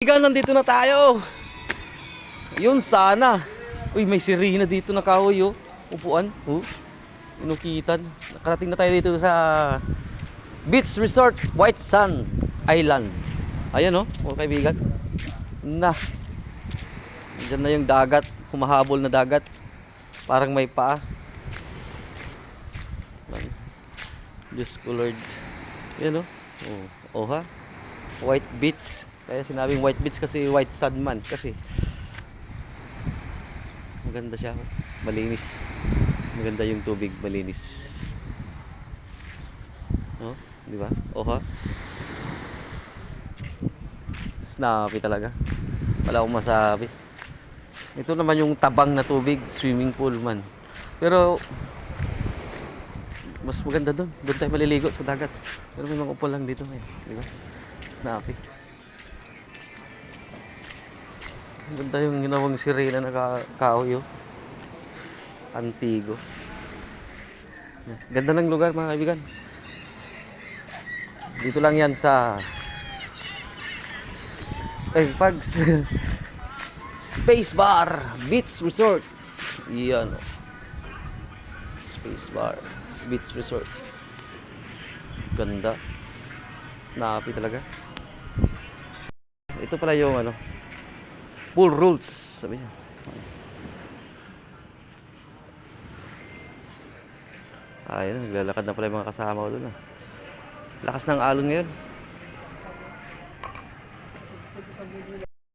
Nandito na tayo. Yun sana. Uy, may sirena dito na kahoy, oh. Upuan, oh. Inukitan. Nakarating na tayo dito sa Beach Resort, White Sand Island. Ayan, oh, mga kaibigan. Na. Diyan na yung dagat, humahabol na dagat. Parang may paa. Diyos ko Lord. Ayan, oh. Oh, ha. White beach. Kaya sinabing white beach kasi white sand man. Kasi maganda siya. Malinis. Maganda yung tubig, malinis. Oh, di ba? Oh, ha. Snappy talaga. Wala akong masabi. Ito naman yung tabang na tubig, swimming pool man. Pero mas maganda doon. Doon tayo maliligo sa dagat. Pero may mga upo lang dito, eh. Di ba? Snappy. Ganda yung ginawang sirena na kahoy, oh. Antigo. Ganda ng lugar, mga kaibigan. Dito lang yan sa Space Bar Beach Resort. Yan, oh. Space Bar Beach Resort. Ganda. Snappy talaga. Ito pala yung ano, pool rules, sabi niya. Ayun, naglalakad na pala yung mga kasama ko doon, ah. Lakas ng alon ngayon.